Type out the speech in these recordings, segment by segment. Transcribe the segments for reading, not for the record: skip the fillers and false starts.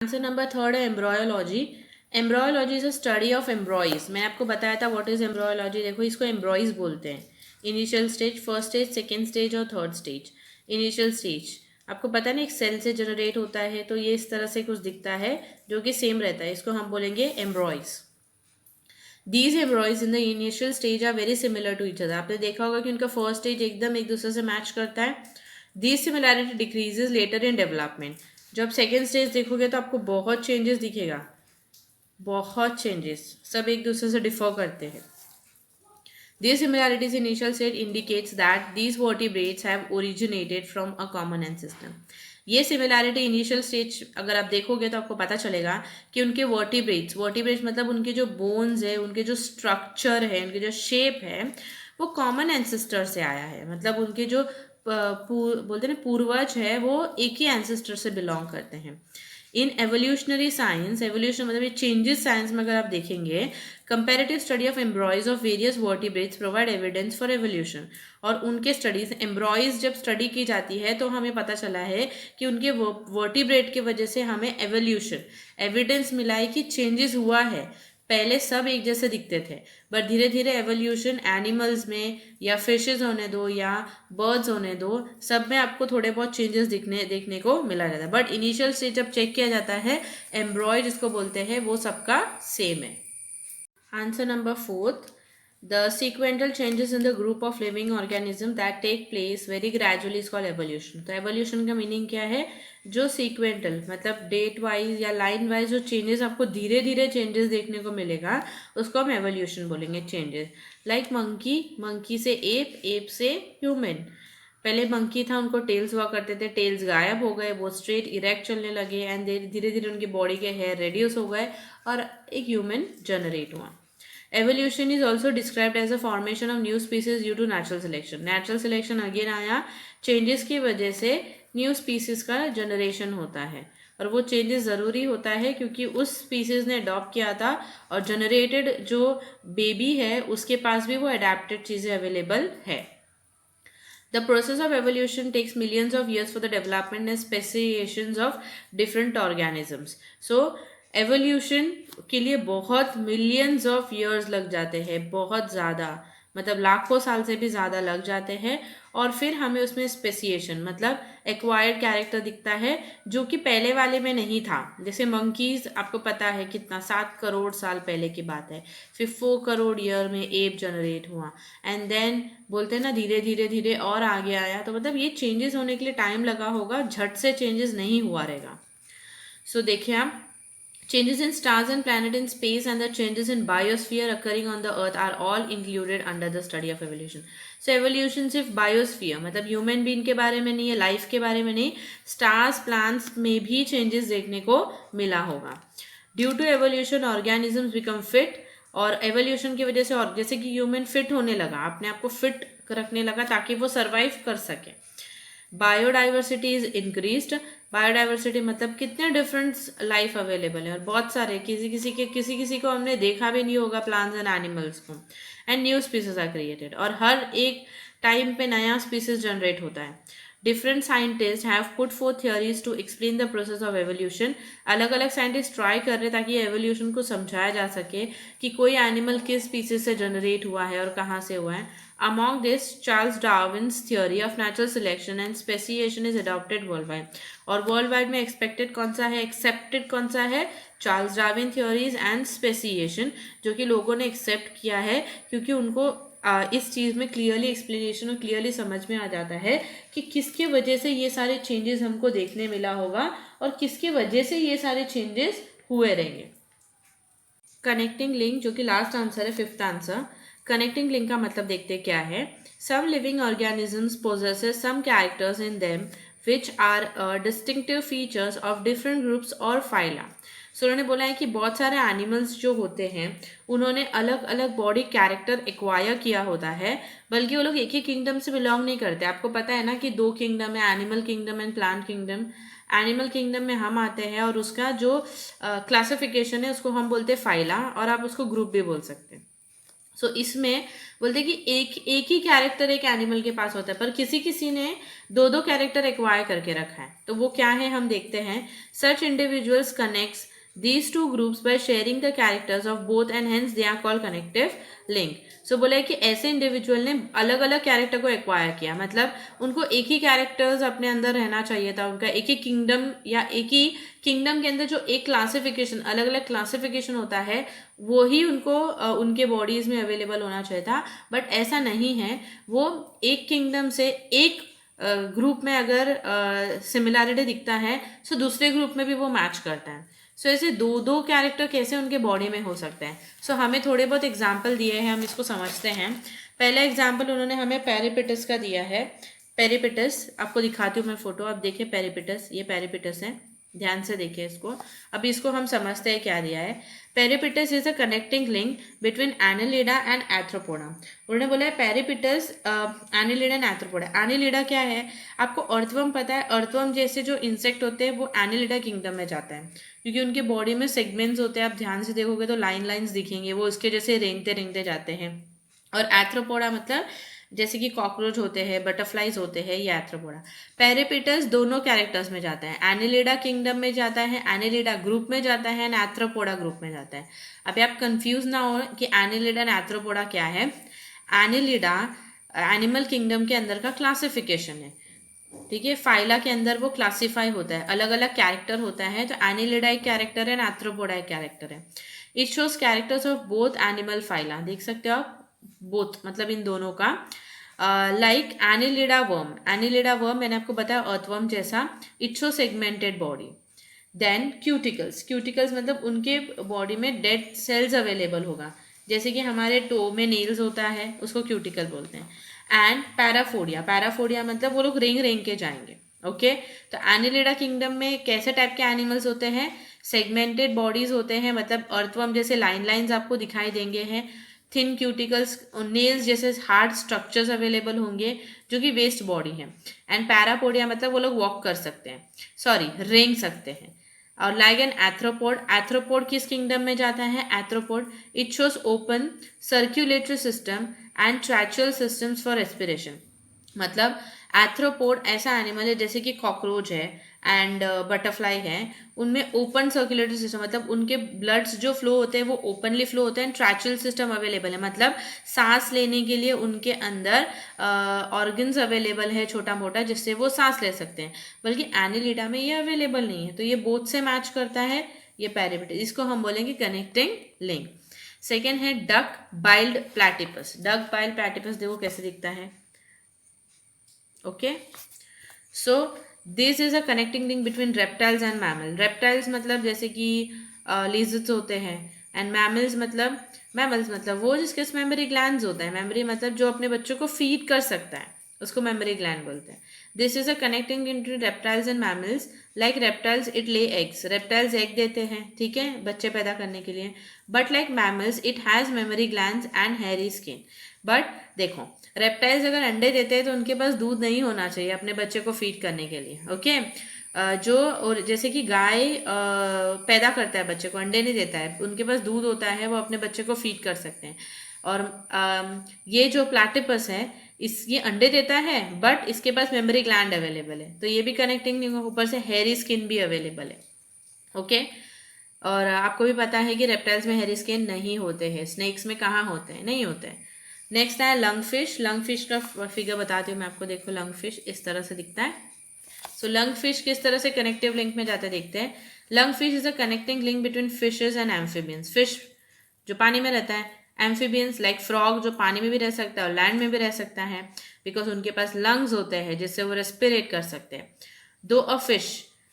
Answer number third है embryology. Embryology is a study of embryos. मैंने आपको बताया था व्हाट इज एम्ब्रॉयोलॉजी। देखो इसको एम्ब्रॉयज बोलते हैं। Initial stage, first stage, second stage और थर्ड स्टेज। इनिशियल स्टेज आपको पता नहीं एक सेल से जनरेट होता है, तो ये इस तरह से कुछ दिखता है जो कि सेम रहता है, इसको हम बोलेंगे embryos. These embryos in the initial stage are very similar to each other. आपने देखा होगा कि उनका फर्स्ट स्टेज एकदम एक दूसरे से मैच करता है। These similarity decreases later in development. जब सेकेंड स्टेज देखोगे तो आपको बहुत चेंजेस दिखेगा, बहुत चेंजेस, सब एक दूसरे से डिफर करते हैं। These similarities in initial state indicates that these vertebrates have originated from a common ancestor. ये सिमिलैरिटी इनिशियल स्टेज अगर आप देखोगे तो आपको पता चलेगा कि उनके वर्टिब्रेट्स मतलब उनके जो बोन्स है, उनके जो स्ट्रक्चर है, उनके जो शेप है, वो कॉमन एंसेस्टर से आया है। मतलब उनके जो बोलते हैं ना पूर्वज है, वो एक ही एंसेस्टर से बिलोंग करते हैं। इन एवोल्यूशनरी साइंस, एवोल्यूशन मतलब ये चेंजेस साइंस में अगर आप देखेंगे, comparative study of embryos of various vertebrates provide evidence for evolution. और उनके स्टडीज एम्ब्रॉयज जब स्टडी की जाती है तो हमें पता चला है कि उनके वर्टिब्रेट की वजह से हमें एवोल्यूशन एविडेंस मिला है कि चेंजेस हुआ है। पहले सब एक जैसे दिखते थे, बट धीरे धीरे एवोल्यूशन एनिमल्स में या फिशेज होने दो या बर्ड्स होने दो, सब में आपको थोड़े बहुत चेंजेस देखने को मिला जाता है। बट इनिशियल स्टेज जब चेक किया जाता है, एम्ब्रॉय जिसको बोलते हैं, वो सबका सेम है। Answer number fourth, the sequential changes in the group of living organism that take place very gradually is called evolution। तो evolution का मीनिंग क्या है? जो sequential मतलब डेट वाइज या लाइन वाइज जो चेंजेस आपको धीरे धीरे चेंजेस देखने को मिलेगा, उसको हम एवोल्यूशन बोलेंगे। चेंजेस लाइक मंकी से एप, एप से ह्यूमन। पहले मंकी था, उनको टेल्स हुआ करते थे, टेल्स गायब हो गए, वो स्ट्रेट इरेक्ट चलने लगे एंड धीरे धीरे उनकी बॉडी के हेयर रेड्यूस हो गए और एक ह्यूमन जनरेट हुआ। Evolution is also described as a formation of new species due to natural selection. Natural selection again आया, चेंजेस की वजह से न्यू स्पीसीज का जनरेशन होता है, और वो चेंजेस ज़रूरी होता है क्योंकि उस स्पीसीज ने अडॉप्ट किया था और जनरेटेड जो बेबी है उसके पास भी वो अडेप्टेड चीज़ें अवेलेबल है। The process of evolution takes millions of years for the development and speciations of different organisms. So, evolution के लिए बहुत millions of years लग जाते हैं, बहुत ज़्यादा, मतलब लाखों साल से भी ज़्यादा लग जाते हैं। और फिर हमें उसमें स्पेसिएशन मतलब एक्वायर्ड कैरेक्टर दिखता है जो कि पहले वाले में नहीं था। जैसे मंकीज आपको पता है कितना 7 करोड़ साल पहले की बात है, फिर 4 करोड़ ईयर में एप जनरेट हुआ एंड देन बोलते हैं ना धीरे धीरे धीरे और आगे आया। तो मतलब ये चेंजेस होने के लिए टाइम लगा होगा, झट से चेंजेस नहीं हुआ रहेगा। सो देखिए आप, changes in stars and planet in space and the changes in biosphere occurring on the earth are all included under the study of evolution। So evolution सिर्फ बायोस्फीयर मतलब ह्यूमन बीइंग के बारे में नहीं है, लाइफ के बारे में नहीं, स्टार्स प्लांट्स में भी चेंजेस देखने को मिला होगा। Due to evolution organisms become fit. और एवोल्यूशन की वजह से, और जैसे कि ह्यूमन फिट होने लगा, अपने आप को फिट रखने लगा ताकि वो सर्वाइव कर सके। Biodiversity is increased. बायोडाइवर्सिटी मतलब कितने डिफरेंट लाइफ अवेलेबल है, और बहुत सारे, किसी को हमने देखा भी नहीं होगा प्लांट्स एंड एनिमल्स को। And new species are created, और हर एक टाइम पे नया स्पीसीज जनरेट होता है। Different scientist have put forth theories to explain the process of evolution. अलग अलग साइंटिस्ट ट्राई कर रहे ताकि एवोल्यूशन को समझाया जा सके कि कोई एनिमल किस स्पीसीज से जनरेट हुआ है और कहाँ से हुआ है। Among this, Charles Darwin's theory of natural selection and speciation is adopted worldwide। और worldwide में expected कौन सा है, accepted कौन सा है? Charles Darwin theories and speciation, जो कि लोगों ने एक्सेप्ट किया है क्योंकि उनको इस चीज़ में क्लियरली एक्सप्लेनेशन और क्लियरली समझ में आ जाता है कि किसके वजह से ये सारे चेंजेस हमको देखने मिला होगा और किसके वजह से ये सारे चेंजेस हुए रहेंगे। कनेक्टिंग लिंक, जो कि लास्ट आंसर है, फिफ्थ आंसर। कनेक्टिंग लिंक का मतलब देखते क्या है। Some living organisms possesses some characters in them which are distinctive features of different groups और फाइला। सो उन्होंने बोला है कि बहुत सारे एनिमल्स जो होते हैं उन्होंने अलग अलग बॉडी कैरेक्टर एक्वायर किया होता है, बल्कि वो लोग एक ही किंगडम से बिलोंग नहीं करते। आपको पता है ना कि 2 किंगडम है, animal kingdom and plant kingdom. Animal kingdom में हम आते हैं और उसका जो क्लासिफिकेशन है उसको हम बोलते हैं फाइला, और आप उसको ग्रुप भी बोल सकते हैं। सो इसमें बोलते हैं कि एक ही कैरेक्टर एक एनिमल के पास होता है, पर किसी किसी ने दो दो कैरेक्टर एक्वायर करके रखा है। तो वो क्या है हम देखते हैं। सच individuals connects these two groups by sharing the characters of both and hence they are called connective link। सो बोला है कि ऐसे इंडिविजुअल ने अलग अलग कैरेक्टर को एक्वायर किया, मतलब उनको एक ही कैरेक्टर्स अपने अंदर रहना चाहिए था, उनका एक ही किंगडम या एक ही किंगडम के अंदर जो एक क्लासिफिकेशन अलग अलग क्लासिफिकेशन होता है वो ही उनको उनके बॉडीज में अवेलेबल होना चाहिए था। बट ऐसा नहीं है, वो एक किंगडम से एक ग्रुप में अगर सिमिलैरिटी दिखता है सो दूसरे ग्रुप में भी वो मैच करता है। सो ऐसे दो दो कैरेक्टर कैसे उनके बॉडी में हो सकते हैं। सो हमें थोड़े बहुत एग्जाम्पल दिए हैं, हम इसको समझते हैं। पहला एग्जाम्पल उन्होंने हमें पेरिपिटस का दिया है। पेरिपिटस आपको दिखाती हूँ मैं फोटो, आप देखिए पेरिपिटस, ये पेरिपिटस है, ध्यान से देखिए इसको। अभी इसको हम समझते हैं क्या दिया है। Peripatus is a connecting link between Annelida and Arthropoda. उन्होंने बोला है Peripatus Annelida and Arthropoda. Annelida क्या है आपको अर्थवर्म पता है। अर्थवर्म जैसे जो इंसेक्ट होते हैं वो एनिलिडा किंगडम में जाता है, क्योंकि उनके बॉडी में सेगमेंट्स होते हैं। आप ध्यान से देखोगे तो लाइन्स दिखेंगे, वो इसके जैसे रेंगते रेंगते जाते हैं। और एथ्रोपोडा मतलब जैसे कि कॉकरोच होते हैं, बटरफ्लाइज होते हैं, ये एथ्रोपोडा। पेरिपिटस दोनों कैरेक्टर्स में जाता है, एनिलिडा किंगडम में जाता है, एनिलिडा ग्रुप में जाता है, एंड एथ्रोपोडा ग्रुप में जाता है। अभी आप कंफ्यूज ना हो कि एनिलिडा एंड एथ्रोपोडा क्या है। एनिलिडा एनिमल किंगडम के अंदर का क्लासिफिकेशन है, ठीक है। फाइला के अंदर वो क्लासीफाई होता है, अलग अलग कैरेक्टर होता है। तो एनिलिडा एक कैरेक्टर है, एथ्रोपोडा एक कैरेक्टर है। It shows characters of both animal phyla, देख सकते हो आप, बोथ मतलब इन दोनों का। लाइक एनिलिडा वर्म मैंने आपको बताया अर्थवर्म जैसा, it show segmented body. Then cuticles मतलब उनके बॉडी में डेड सेल्स अवेलेबल होगा, जैसे कि हमारे टो में नेल्स होता है, उसको क्यूटिकल बोलते हैं। एंड पैराफोडिया मतलब वो लोग रेंग रेंग के जाएंगे। ओके तो एनिलिडा किंगडम में कैसे टाइप के एनिमल्स होते हैं, सेगमेंटेड बॉडीज होते हैं, मतलब अर्थवर्म जैसे लाइन्स आपको दिखाई देंगे हैं। थिन क्यूटिकल्स, नेल्स जैसे हार्ड स्ट्रक्चर्स अवेलेबल होंगे जो कि वेस्ट बॉडी है। एंड पैरापोडिया मतलब वो लोग वॉक कर सकते हैं, रेंग सकते हैं। और लाइक एन एथ्रोपोड किस किंगडम में जाता है। Arthropod it shows open circulatory system and tracheal systems for respiration. मतलब एथ्रोपोड ऐसा एनिमल है जैसे कि कॉकरोच है एंड बटरफ्लाई है, उनमें ओपन सर्कुलेटरी सिस्टम मतलब उनके ब्लड्स जो फ्लो होते हैं वो ओपनली फ्लो होते हैं। ट्रैचुअल सिस्टम अवेलेबल है, मतलब सांस लेने के लिए उनके अंदर ऑर्गन्स अवेलेबल है छोटा मोटा, जिससे वो सांस ले सकते हैं। बल्कि एनिलिडा में ये अवेलेबल नहीं है, तो ये बोथ से मैच करता है ये पेरिपिटस, इसको हम बोलेंगे कनेक्टिंग लिंक। सेकेंड है duck billed platypus. Duck billed platypus देखो कैसे दिखता है। Okay so this is a connecting link between reptiles and mammal. Reptiles मतलब जैसे कि लिजर्ड्स होते हैं, एंड मैमल्स मतलब वो जिसके मेमोरी ग्लैंड्स होता है। मेमोरी मतलब जो अपने बच्चों को फीड कर सकता है, उसको मेमोरी ग्लैंड बोलते हैं। This is a connecting between reptiles and mammals. Like reptiles it lay eggs, reptiles egg देते हैं, ठीक है, बच्चे पैदा करने के लिए। But like mammals it has mammary glands and hairy skin. But देखो रेप्टाइल्स अगर अंडे देते हैं तो उनके पास दूध नहीं होना चाहिए अपने बच्चे को फीड करने के लिए। ओके जो और जैसे कि गाय पैदा करता है बच्चे को, अंडे नहीं देता है, उनके पास दूध होता है, वो अपने बच्चे को फीड कर सकते हैं। और ये जो प्लैटिपस है ये अंडे देता है बट इसके पास मेमोरी ग्लैंड अवेलेबल है, तो ये भी कनेक्टिंग नहीं, ऊपर से हेयरी स्किन भी अवेलेबल है। ओके और आपको भी पता है कि रेप्टाइल्स में हेयरी स्किन नहीं होते हैं, स्नेक्स में कहाँ होते हैं, नहीं होते हैं। नेक्स्ट है लंगफिश। लंगफिश का फिगर बताती हूँ मैं आपको, देखो लंगफिश इस तरह से दिखता है। सो लंगफिश किस तरह से कनेक्टिव लिंक में जाते देखते हैं। Lungfish is a connecting link between fishes and amphibians. Fish जो पानी में रहता है, एम्फीबियंस लाइक फ्रॉग जो पानी में भी रह सकता है और लैंड में भी रह सकता है, बिकॉज उनके पास लंग्स होते हैं जिससे वो रेस्पिरेट कर सकते हैं। दो अ फिश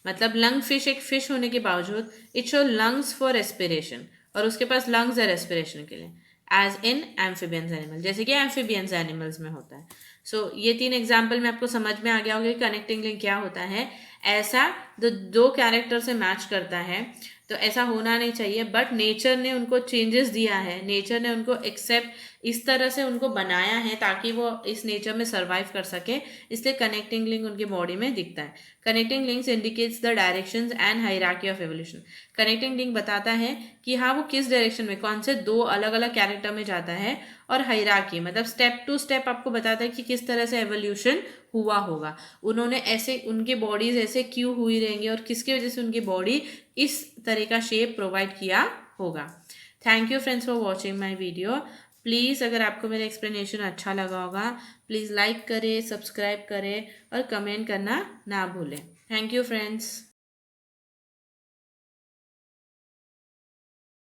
मतलब लंग फिश एक फिश होने के बावजूद it show lungs for respiration, और उसके पास लंग्स है रेस्पिरेशन के लिए, एज इन एम्फीबियंस एनिमल, जैसे कि एम्फीबियंस एनिमल्स में होता है। सो ये तीन एग्जाम्पल में आपको समझ में आ गया होगा कि कनेक्टिंग लिंक क्या होता है। ऐसा दो कैरेक्टर से मैच करता है, तो ऐसा होना नहीं चाहिए, बट नेचर ने उनको चेंजेस दिया है, नेचर ने उनको एक्सेप्ट इस तरह से उनको बनाया है ताकि वो इस नेचर में सर्वाइव कर सके, इसलिए कनेक्टिंग लिंक उनकी बॉडी में दिखता है। Connecting links indicates the directions and hierarchy of evolution. Connecting link बताता है कि हाँ वो किस डायरेक्शन में, कौन से दो अलग अलग कैरेक्टर में जाता है, और हायरार्की मतलब स्टेप टू स्टेप आपको बताता है कि किस तरह से एवोल्यूशन हुआ होगा, उन्होंने ऐसे, उनकी बॉडीज ऐसे क्यों हुई रहेंगी और किसकी वजह से उनकी बॉडी इस तरह का शेप प्रोवाइड किया होगा। Thank you friends for watching my video. Please अगर आपको मेरा एक्सप्लेनेशन अच्छा लगा होगा, प्लीज़ लाइक करें, सब्सक्राइब करें और कमेंट करना ना भूलें। Thank you friends.